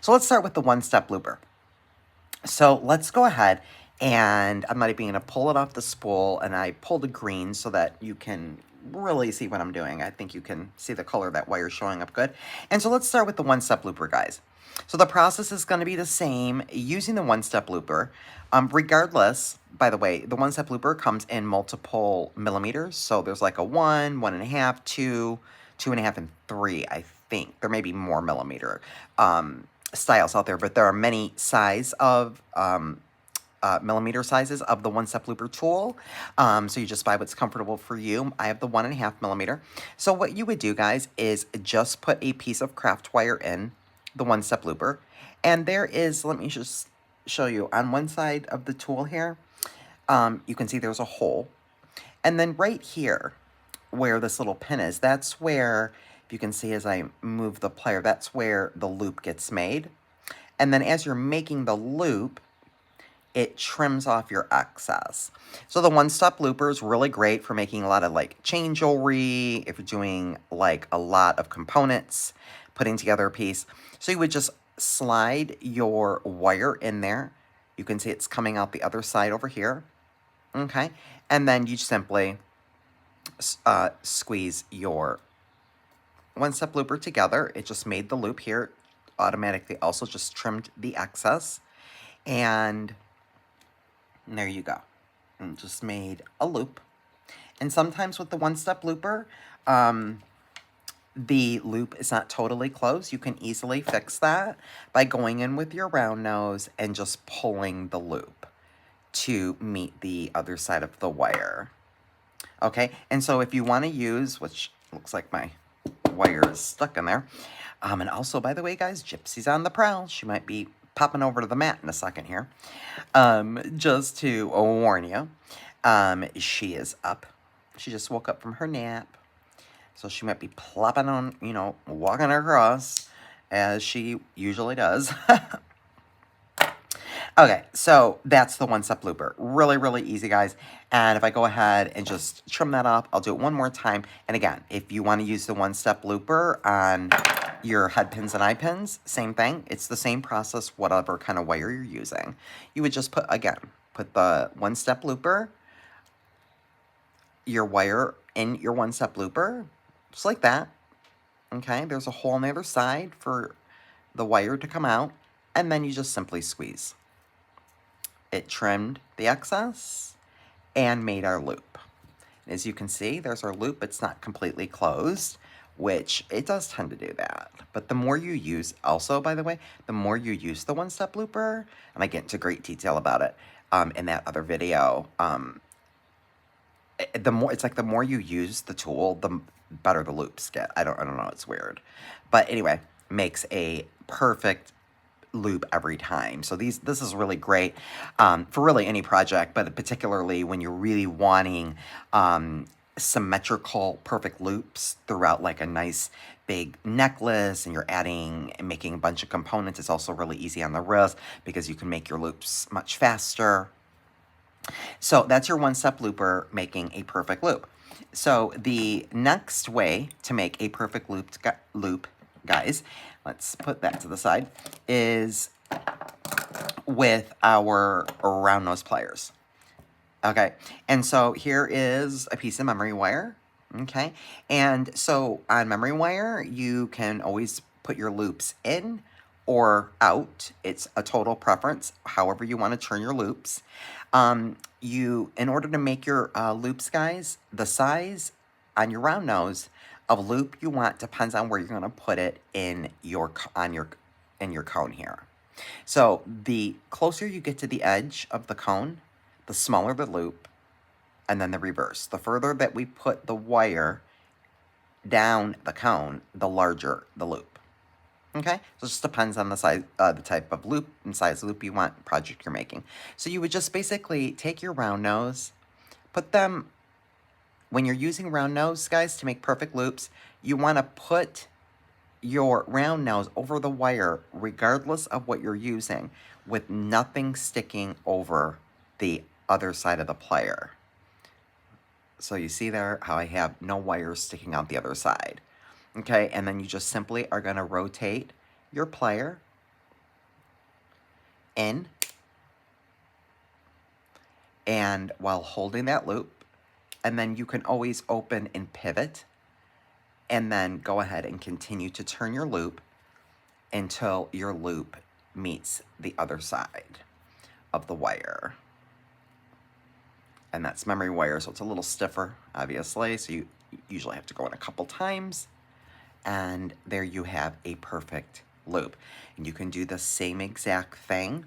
So let's start with the one-step looper. So let's go ahead and I'm not even going to pull it off the spool, and I pulled a green so that you can really see what I'm doing. I think you can see the color of that wire showing up good. And so let's start with the one-step looper, guys. So the process is going to be the same using the one-step looper. Regardless, by the way, the one-step looper comes in multiple millimeters. So there's like a 1, 1.5, 2, 2.5, and 3, I think. There may be more millimeter styles out there, but there are many millimeter sizes of the one-step looper tool. So you just buy what's comfortable for you. I have the 1.5 millimeter. So what you would do, guys, is just put a piece of craft wire in the one-step looper. And there is, let me just show you, on one side of the tool here, you can see there's a hole. And then right here, where this little pin is, that's where, if you can see as I move the plier, that's where the loop gets made. And then as you're making the loop, it trims off your excess. So the one-step looper is really great for making a lot of like chain jewelry, if you're doing like a lot of components, putting together a piece. So you would just slide your wire in there. You can see it's coming out the other side over here. Okay, and then you simply squeeze your one-step looper together. It just made the loop here. Automatically also just trimmed the excess. And there you go. And just made a loop. And sometimes with the one-step looper, the loop is not totally closed. You can easily fix that by going in with your round nose and just pulling the loop to meet the other side of the wire. Okay, and so if you want to use, which looks like my wire is stuck in there, and also, by the way, guys, Gypsy's on the prowl. She might be popping over to the mat in a second here. Just to warn you, she is up. She just woke up from her nap. So she might be plopping on, walking across, as she usually does. Okay, so that's the one-step looper. Really, really easy, guys. And if I go ahead and just trim that off, I'll do it one more time. And again, if you want to use the one-step looper on your head pins and eye pins, same thing. It's the same process, whatever kind of wire you're using. You would just put the one-step looper, your wire in your one-step looper, just like that. Okay, there's a hole on the other side for the wire to come out, and then you just simply squeeze. It trimmed the excess and made our loop. As you can see, there's our loop. It's not completely closed, which it does tend to do that. But the more you use, also, by the way, the more you use the one-step looper, and I get into great detail about it in that other video, the more you use the tool, the better the loops get. I don't know, it's weird. But anyway, makes a perfect loop every time. So this is really great for really any project, but particularly when you're really wanting symmetrical perfect loops throughout like a nice big necklace, and you're making a bunch of components. It's also really easy on the wrist because you can make your loops much faster. So that's your one-step looper making a perfect loop. So the next way to make a perfect loop, guys, let's put that to the side, is with our round nose pliers. Okay, and so here is a piece of memory wire. Okay, and so on memory wire, you can always put your loops in or out. It's a total preference, however you want to turn your loops. In order to make your loops, guys, the size on your round nose of loop you want depends on where you're going to put it in your cone here. So the closer you get to the edge of the cone, the smaller the loop, and then the reverse. The further that we put the wire down the cone, the larger the loop. Okay, so it just depends on the size, the type of loop and size loop you want, project you're making. So you would just basically take your round nose, put them, when you're using round nose, guys, to make perfect loops, you want to put your round nose over the wire, regardless of what you're using, with nothing sticking over the other side of the plier. So you see there how I have no wires sticking out the other side. Okay, and then you just simply are going to rotate your plier in, and while holding that loop, and then you can always open and pivot, and then go ahead and continue to turn your loop until your loop meets the other side of the wire. And that's memory wire, so it's a little stiffer, obviously, so you usually have to go in a couple times, and there you have a perfect loop. And you can do the same exact thing,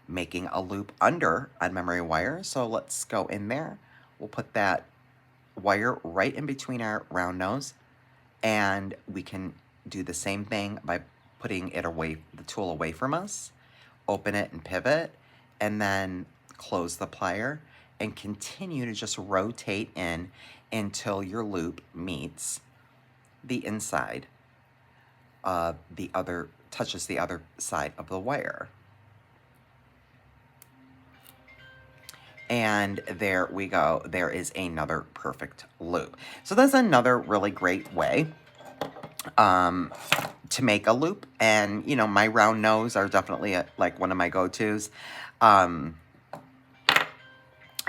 making a loop under on memory wire. So let's go in there. We'll put that wire right in between our round nose, and we can do the same thing by putting it away, the tool away from us, open it and pivot, and then close the plier and continue to just rotate in until your loop meets the inside of the other, touches the other side of the wire. And there we go. There is another perfect loop. So that's another really great way to make a loop. And, you know, my round nose are definitely like one of my go-tos.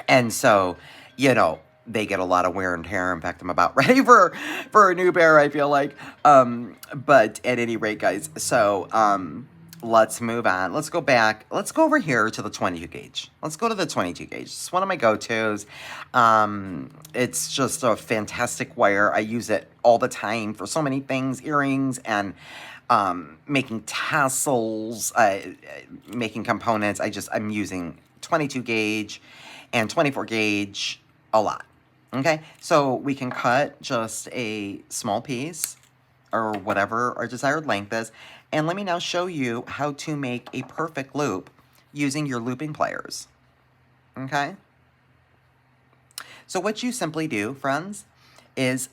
And so, you know, they get a lot of wear and tear. In fact, I'm about ready for a new pair, I feel like. But at any rate, guys, so let's move on. Let's go back. Let's go over here to the 22 gauge. Let's go to the 22 gauge. It's one of my go-tos. It's just a fantastic wire. I use it all the time for so many things, earrings and making tassels, making components. I'm using 22 gauge and 24 gauge a lot. Okay, so we can cut just a small piece or whatever our desired length is. And let me now show you how to make a perfect loop using your looping pliers. Okay? So what you simply do, friends, is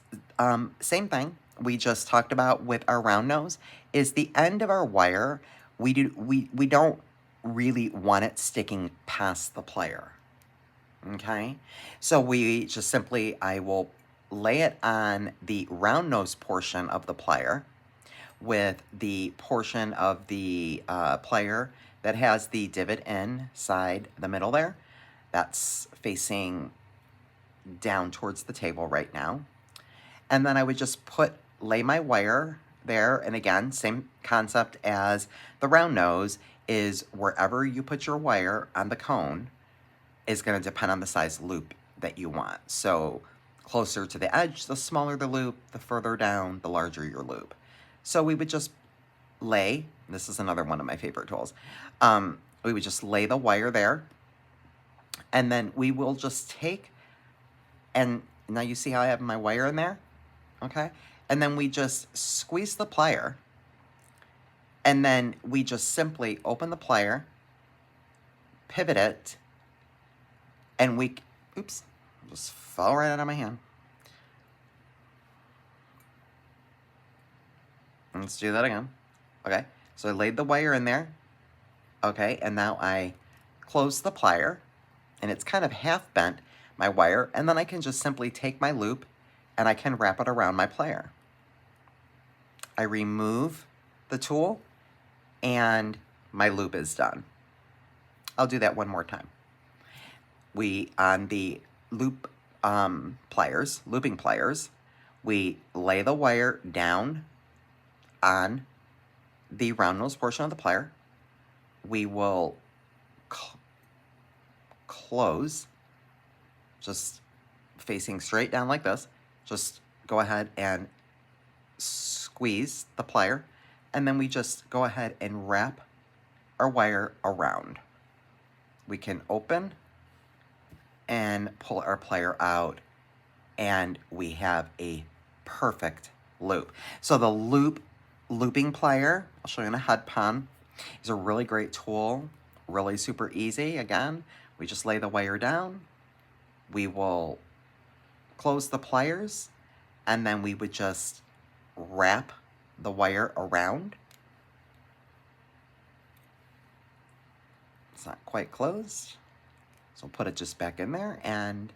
same thing we just talked about with our round nose, is the end of our wire, we don't really want it sticking past the plier. Okay? So we just simply, I will lay it on the round nose portion of the plier with the portion of the plier that has the divot inside the middle there. That's facing down towards the table right now. And then I would just lay my wire there. And again, same concept as the round nose, is wherever you put your wire on the cone is going to depend on the size loop that you want. So closer to the edge, the smaller the loop, the further down, the larger your loop. So we would just lay, this is another one of my favorite tools, we would just lay the wire there, and then we will just take, and now you see how I have my wire in there, okay? And then we just squeeze the plier, and then we just simply open the plier, pivot it, and we, oops, just fell right out of my hand. Let's do that again. Okay, so I laid the wire in there. Okay, and now I close the plier, and it's kind of half bent, my wire, and then I can just simply take my loop and I can wrap it around my plier. I remove the tool and my loop is done. I'll do that one more time. On the looping pliers, we lay the wire down on the round nose portion of the plier. We will close, just facing straight down like this. Just go ahead and squeeze the plier, and then we just go ahead and wrap our wire around. We can open and pull our plier out, and we have a perfect loop. So the looping plier, I'll show you in a head pan, is a really great tool, really super easy. Again, we just lay the wire down, we will close the pliers, and then we would just wrap the wire around. It's not quite closed, so put it just back in there and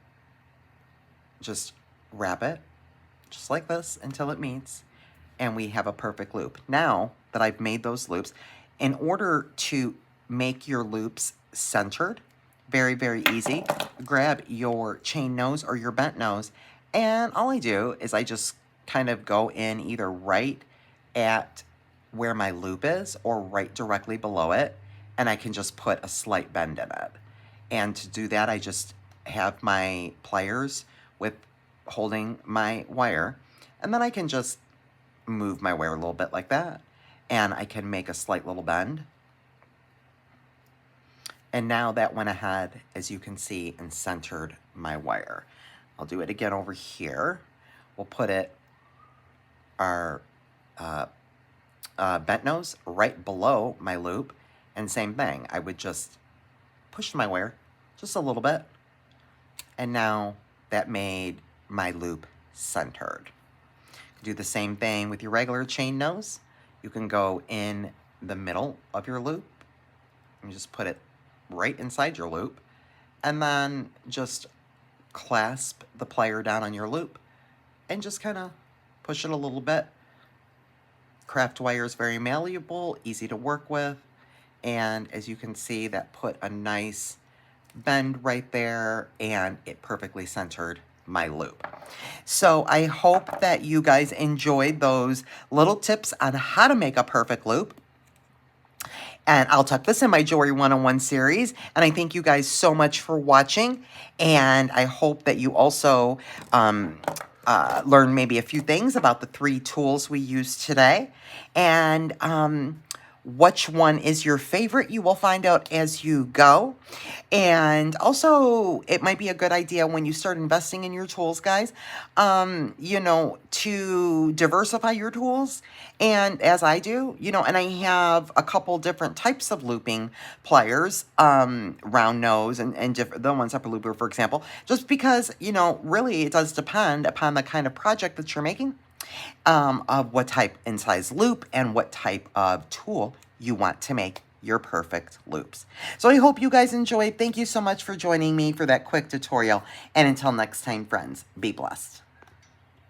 just wrap it just like this until it meets, and we have a perfect loop. Now that I've made those loops, in order to make your loops centered. Very, very easy. Grab your chain nose or your bent nose, and all I do is I just kind of go in either right at where my loop is or right directly below it, and I can just put a slight bend in it. And to do that, I just have my pliers with holding my wire, and then I can just move my wire a little bit like that, and I can make a slight little bend. And now that went ahead, as you can see, and centered my wire. I'll do it again over here. We'll put our bent nose right below my loop, and same thing. I would just push my wire just a little bit, and now that made my loop centered. Do the same thing with your regular chain nose. You can go in the middle of your loop and just put it right inside your loop, and then just clasp the plier down on your loop and just kind of push it a little bit. Craft wire is very malleable, easy to work with, and as you can see, that put a nice bend right there, and it perfectly centered my loop. So I hope that you guys enjoyed those little tips on how to make a perfect loop. And I'll tuck this in my Jewelry 101 series. And I thank you guys so much for watching. And I hope that you also learn maybe a few things about the 3 tools we used today. And which one is your favorite, you will find out as you go. And also, it might be a good idea when you start investing in your tools, guys, you know, to diversify your tools. And as I do, you know, and I have a couple different types of looping pliers, round nose and different, the ones upper looper, for example, just because, you know, really it does depend upon the kind of project that you're making, of what type and size loop and what type of tool you want to make your perfect loops. So I hope you guys enjoyed. Thank you so much for joining me for that quick tutorial. And until next time, friends, be blessed.